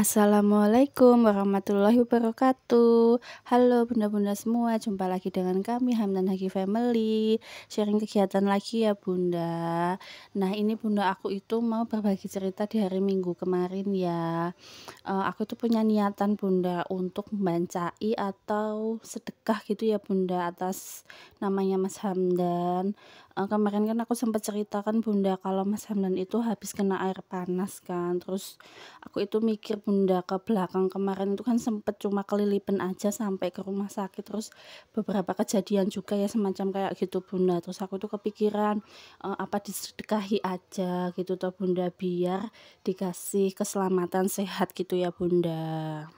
Assalamualaikum warahmatullahi wabarakatuh. Halo bunda-bunda semua, jumpa lagi dengan kami Hamdan Haki Family. Sharing kegiatan lagi ya bunda. Nah ini bunda, aku itu mau berbagi cerita di hari Minggu kemarin ya. Aku tuh punya niatan bunda untuk membancai atau sedekah gitu ya bunda, atas namanya Mas Hamdan. Kemarin kan aku sempat ceritakan bunda kalau Mas Hamdan itu habis kena air panas kan. Terus aku itu mikir bunda, ke belakang kemarin itu kan sempet cuma kelilipan aja sampai ke rumah sakit. Terus beberapa kejadian juga ya semacam kayak gitu bunda. Terus aku tuh kepikiran, apa disedekahi aja gitu toh bunda, biar dikasih keselamatan sehat gitu ya bunda.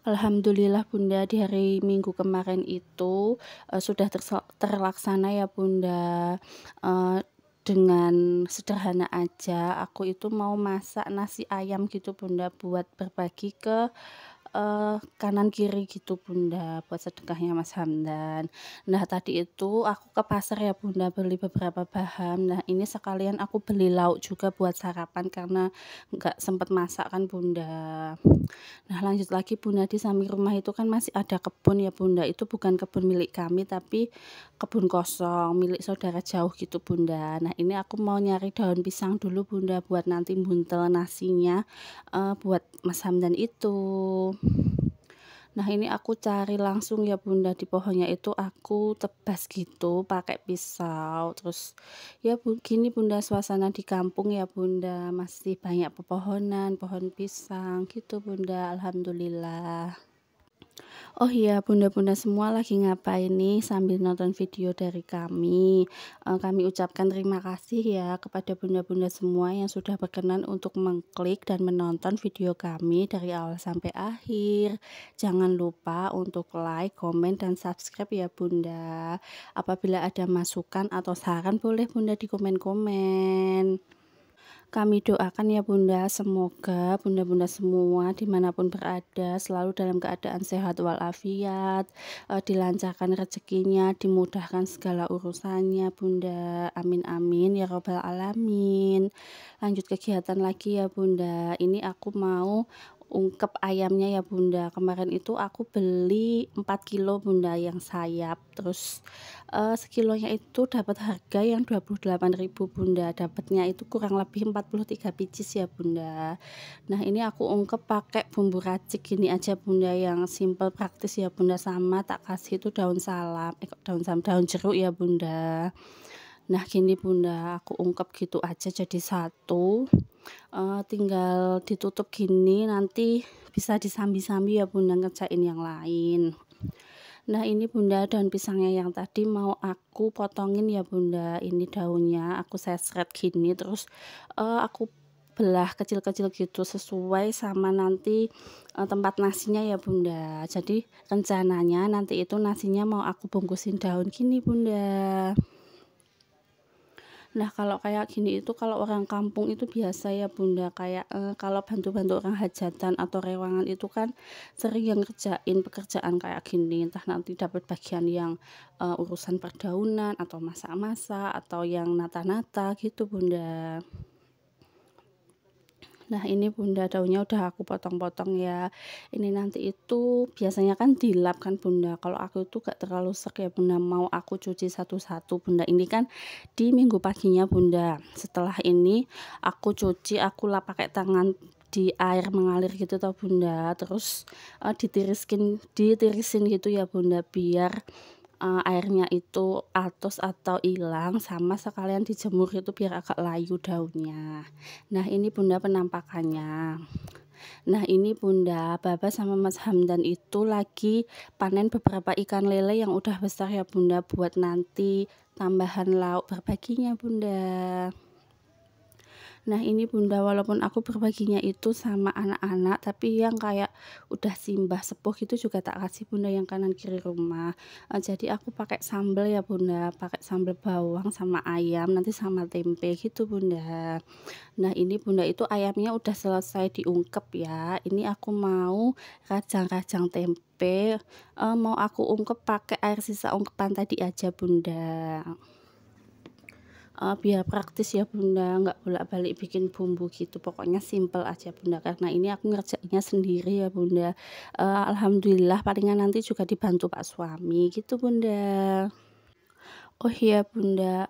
Alhamdulillah bunda, di hari Minggu kemarin itu sudah terlaksana ya bunda. Eh, dengan sederhana aja aku itu mau masak nasi ayam gitu bunda, buat berbagi ke kanan kiri gitu bunda, buat sedekahnya Mas Hamdan. Nah tadi itu aku ke pasar ya bunda, beli beberapa bahan. Nah ini sekalian aku beli lauk juga buat sarapan karena nggak sempet masak kan bunda. Nah lanjut lagi bunda, di samping rumah itu kan masih ada kebun ya bunda. Itu bukan kebun milik kami tapi kebun kosong milik saudara jauh gitu bunda. Nah ini aku mau nyari daun pisang dulu bunda, buat nanti buntel nasinya buat Mas Hamdan itu. Nah ini aku cari langsung ya bunda, di pohonnya itu aku tebas gitu pakai pisau. Terus ya gini bunda, suasana di kampung ya bunda, masih banyak pepohonan, pohon pisang gitu bunda, alhamdulillah. Oh iya, bunda-bunda semua lagi ngapain nih sambil nonton video dari kami? Kami ucapkan terima kasih ya kepada bunda-bunda semua yang sudah berkenan untuk mengklik dan menonton video kami dari awal sampai akhir. Jangan lupa untuk like, komen, dan subscribe ya bunda. Apabila ada masukan atau saran boleh bunda di komen-komen. Kami doakan ya bunda, semoga bunda-bunda semua dimanapun berada selalu dalam keadaan sehat walafiat, dilancarkan rezekinya, dimudahkan segala urusannya bunda, amin amin ya robbal alamin. Lanjut kegiatan lagi ya bunda, ini aku mau ungkep ayamnya ya bunda. Kemarin itu aku beli 4 kilo bunda yang sayap, terus sekilonya itu dapat harga yang 28.000 bunda, dapatnya itu kurang lebih 43 pieces ya bunda. Nah ini aku ungkep pakai bumbu racik gini aja bunda, yang simple praktis ya bunda, sama tak kasih itu daun salam, daun jeruk ya bunda. Nah gini bunda, aku ungkep gitu aja jadi satu, tinggal ditutup gini, nanti bisa disambi-sambi ya bunda, ngerjain yang lain. Nah ini bunda, daun pisangnya yang tadi mau aku potongin ya bunda. Ini daunnya aku sesret gini, terus aku belah kecil-kecil gitu sesuai sama nanti tempat nasinya ya bunda. Jadi rencananya nanti itu nasinya mau aku bungkusin daun gini bunda. Nah kalau kayak gini itu, kalau orang kampung itu biasa ya bunda, kayak kalau bantu-bantu orang hajatan atau rewangan itu kan sering yang ngerjain pekerjaan kayak gini, entah nanti dapat bagian yang urusan perdaunan atau masak-masak atau yang nata-nata gitu bunda. Nah ini bunda, daunnya udah aku potong-potong ya. Ini nanti itu biasanya kan dilap kan bunda. Kalau aku itu gak terlalu sek ya bunda, mau aku cuci satu-satu bunda. Ini kan di minggu paginya bunda. Setelah ini aku cuci, aku lap pakai tangan di air mengalir gitu tau bunda. Terus ditirisin gitu ya bunda, biar airnya itu atos atau hilang, sama sekalian dijemur itu biar agak layu daunnya. Nah ini bunda penampakannya. Nah ini bunda, Baba sama Mas Hamdan itu lagi panen beberapa ikan lele yang udah besar ya bunda, buat nanti tambahan lauk berbaginya bunda. Nah ini bunda, walaupun aku berbaginya itu sama anak-anak, tapi yang kayak udah simbah sepuh gitu juga tak kasih bunda, yang kanan kiri rumah. Jadi aku pakai sambal ya bunda, pakai sambal bawang sama ayam, nanti sama tempe gitu bunda. Nah ini bunda, itu ayamnya udah selesai diungkep ya. Ini aku mau rajang-rajang tempe, mau aku ungkep pakai air sisa ungkepan tadi aja bunda. biar praktis ya Bunda, nggak bolak-balik bikin bumbu gitu, pokoknya simple aja Bunda, karena ini aku ngerjainnya sendiri ya Bunda. Alhamdulillah palingan nanti juga dibantu Pak suami gitu Bunda. Oh iya Bunda,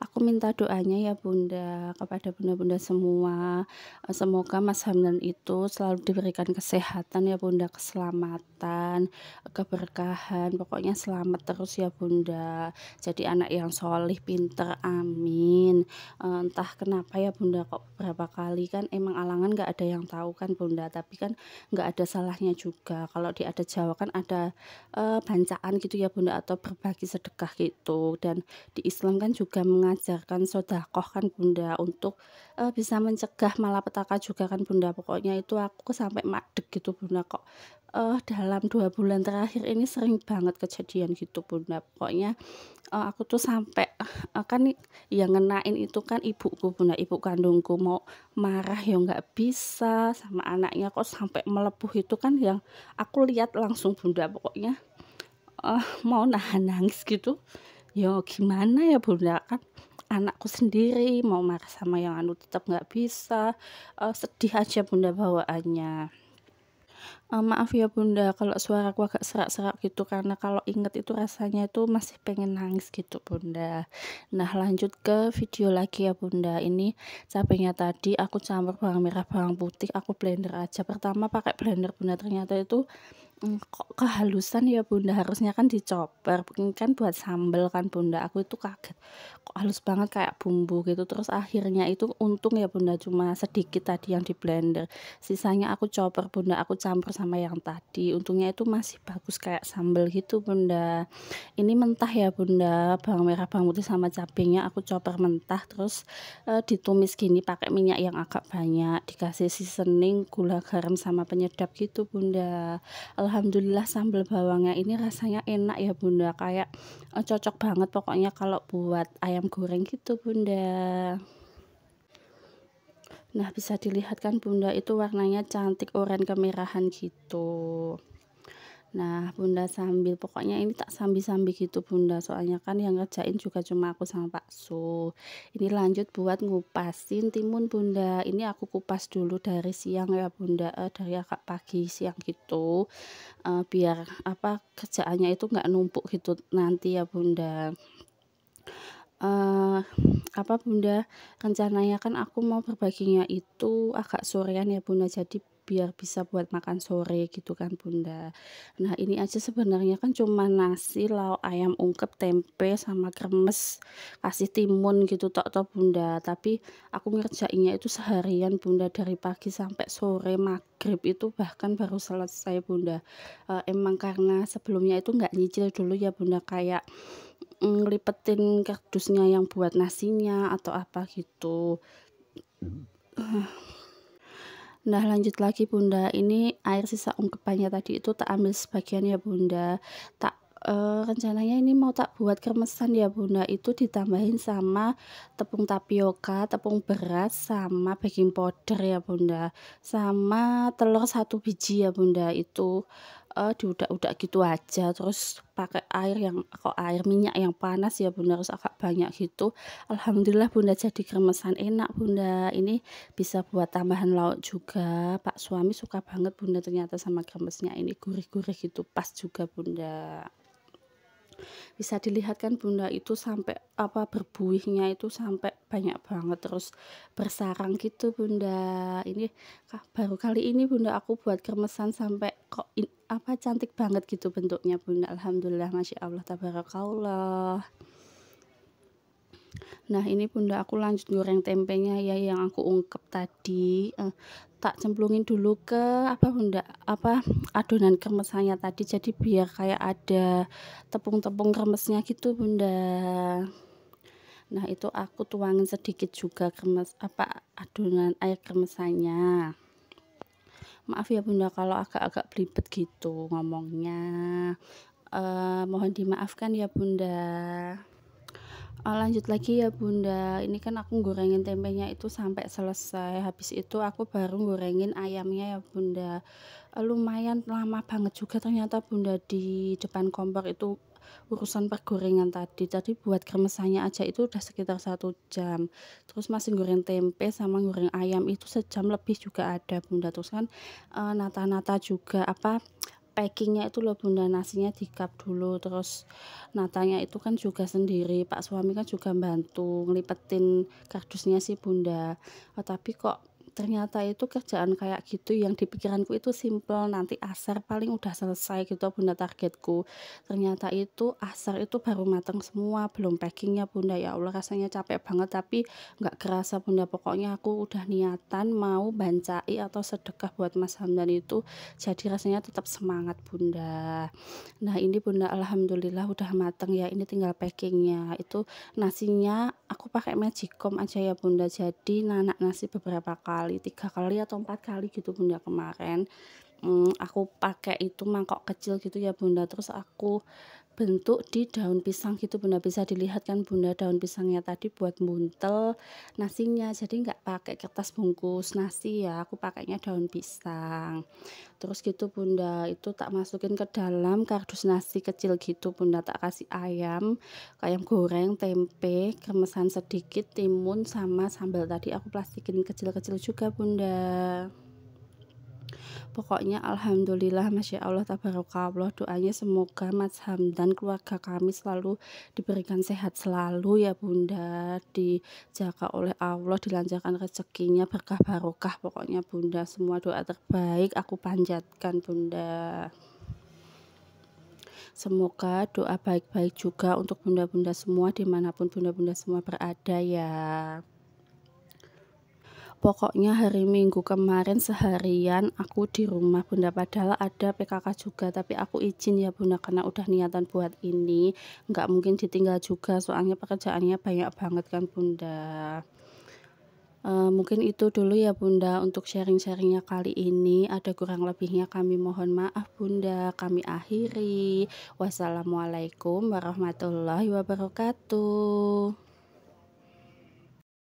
aku minta doanya ya Bunda, kepada bunda-bunda semua, semoga Mas Hamdan itu selalu diberikan kesehatan ya Bunda, keselamatan, keberkahan, pokoknya selamat terus ya Bunda. Jadi anak yang solih, pinter, amin. Entah kenapa ya Bunda, kok beberapa kali kan emang alangan nggak ada yang tahu kan Bunda, tapi kan nggak ada salahnya juga. Kalau di adat Jawa kan ada bancaan gitu ya Bunda, atau berbagi sedekah gitu, dan di Islam kan juga mengajarkan sedekah kan Bunda, untuk, bisa mencegah malapetaka juga kan Bunda. Pokoknya itu aku sampai madeg gitu Bunda, kok, dalam 2 bulan terakhir ini sering banget kejadian gitu Bunda. Pokoknya, aku tuh sampai, kan yang ngenain itu kan ibuku Bunda, ibu kandungku, mau marah ya nggak bisa sama anaknya, kok sampai melepuh itu kan yang aku lihat langsung Bunda. Pokoknya mau nahan nangis gitu, ya gimana ya Bunda, kan anakku sendiri mau marah sama yang anu tetap nggak bisa, sedih aja Bunda bawaannya. Maaf ya Bunda kalau suaraku agak serak-serak gitu, karena kalau inget itu rasanya itu masih pengen nangis gitu Bunda. Nah lanjut ke video lagi ya Bunda, ini cabenya tadi aku campur bawang merah, bawang putih, aku blender aja. Pertama pakai blender Bunda, ternyata itu kok kehalusan ya Bunda, harusnya kan dicoper, ini kan buat sambel kan Bunda, aku itu kaget, kok halus banget kayak bumbu gitu. Terus akhirnya itu untung ya Bunda, cuma sedikit tadi yang di-blender, sisanya aku chopper Bunda, aku campur sama yang tadi, untungnya itu masih bagus kayak sambel gitu Bunda. Ini mentah ya Bunda, bawang merah, bawang putih, sama cabenya aku chopper mentah, terus, ditumis gini pakai minyak yang agak banyak, dikasih seasoning, gula, garam, sama penyedap gitu Bunda. Alhamdulillah sambal bawangnya ini rasanya enak ya Bunda, kayak, cocok banget pokoknya kalau buat ayam goreng gitu Bunda. Nah bisa dilihat kan Bunda, itu warnanya cantik oranye kemerahan gitu. Nah Bunda sambil, pokoknya ini tak sambil-sambil gitu Bunda, soalnya kan yang ngerjain juga cuma aku sama Pak Su. Ini lanjut buat ngupasin timun Bunda, ini aku kupas dulu dari siang ya Bunda, dari agak pagi siang gitu, biar apa, kerjaannya itu nggak numpuk gitu nanti ya Bunda. Eee, apa Bunda, rencananya kan aku mau berbaginya itu agak sorean ya Bunda, jadi biar bisa buat makan sore gitu kan Bunda. Nah ini aja sebenarnya kan cuma nasi, lauk, ayam ungkep, tempe, sama kremes, kasih timun gitu tok toh Bunda, tapi aku ngerjainnya itu seharian Bunda, dari pagi sampai sore maghrib itu bahkan baru selesai Bunda. Emang karena sebelumnya itu nggak nyicil dulu ya Bunda, kayak ngelipetin kardusnya yang buat nasinya atau apa gitu. Nah lanjut lagi Bunda, ini air sisa ungkepannya tadi itu tak ambil sebagian ya Bunda, tak rencananya ini mau tak buat kremesan ya Bunda, itu ditambahin sama tepung tapioka, tepung beras, sama baking powder ya Bunda, sama telur 1 biji ya Bunda, itu, diudak-udak gitu aja, terus pakai air yang kok air minyak yang panas ya Bunda, harus agak banyak gitu. Alhamdulillah Bunda jadi kremesan enak Bunda, ini bisa buat tambahan lauk juga, Pak suami suka banget Bunda ternyata sama kremesnya ini, gurih-gurih gitu, pas juga Bunda. Bisa dilihat kan Bunda, itu sampai apa, berbuihnya itu sampai banyak banget, terus bersarang gitu Bunda. Ini baru kali ini Bunda aku buat kremesan sampai kok apa, cantik banget gitu bentuknya Bunda. Alhamdulillah, masya Allah, tabarakallah. Nah ini Bunda aku lanjut goreng tempenya ya, yang aku ungkep tadi, tak cemplungin dulu ke apa Bunda, apa, adonan kremesannya tadi, jadi biar kayak ada tepung-tepung kremesnya gitu Bunda. Nah itu aku tuangin sedikit juga kremes apa, adonan air kremesannya. Maaf ya Bunda kalau agak-agak belibet gitu ngomongnya, mohon dimaafkan ya Bunda. Lanjut lagi ya Bunda, ini kan aku gorengin tempenya itu sampai selesai, habis itu aku baru gorengin ayamnya ya Bunda. Lumayan lama banget juga ternyata Bunda di depan kompor itu urusan pergorengan tadi. Tadi buat kremesannya aja itu udah sekitar 1 jam. Terus masih goreng tempe sama goreng ayam itu sejam lebih juga ada Bunda. Terus kan, nata-nata juga apa, packing itu loh Bunda, nasinya di-cup dulu, terus natanya itu kan juga sendiri, Pak suami kan juga bantu ngelipetin kardusnya sih Bunda. Tapi kok ternyata itu kerjaan kayak gitu yang di pikiranku itu simple, nanti asar paling udah selesai gitu Bunda targetku. Ternyata itu asar itu baru mateng semua, belum packingnya Bunda. Ya Allah rasanya capek banget tapi nggak kerasa Bunda, pokoknya aku udah niatan mau bancai atau sedekah buat Mas Hamdan itu, jadi rasanya tetap semangat Bunda. Nah ini Bunda alhamdulillah udah mateng ya, ini tinggal packingnya. Itu nasinya aku pakai magicom aja ya Bunda, jadi nanak nasi beberapa kali, 3 kali atau 4 kali gitu Bunda kemarin. Aku pakai itu mangkok kecil gitu ya Bunda, terus aku bentuk di daun pisang gitu Bunda, bisa dilihat kan Bunda daun pisangnya tadi buat buntel nasinya, jadi nggak pakai kertas bungkus nasi ya, aku pakainya daun pisang. Terus gitu Bunda, itu tak masukin ke dalam kardus nasi kecil gitu Bunda, tak kasih ayam, ayam goreng, tempe, kremesan sedikit, timun, sama sambal tadi aku plastikin kecil-kecil juga Bunda. Pokoknya alhamdulillah, masya Allah, tabarakallah, doanya semoga Mas Hamdan, keluarga kami selalu diberikan sehat selalu ya Bunda, dijaga oleh Allah, dilancarkan rezekinya, berkah barokah pokoknya Bunda, semua doa terbaik aku panjatkan Bunda. Semoga doa baik-baik juga untuk bunda-bunda semua dimanapun bunda-bunda semua berada ya. Pokoknya hari Minggu kemarin seharian aku di rumah Bunda, padahal ada PKK juga, tapi aku izin ya Bunda karena udah niatan buat ini, nggak mungkin ditinggal juga soalnya pekerjaannya banyak banget kan Bunda. Mungkin itu dulu ya Bunda untuk sharing-sharing kali ini, ada kurang lebihnya kami mohon maaf Bunda, kami akhiri. Wassalamualaikum warahmatullahi wabarakatuh.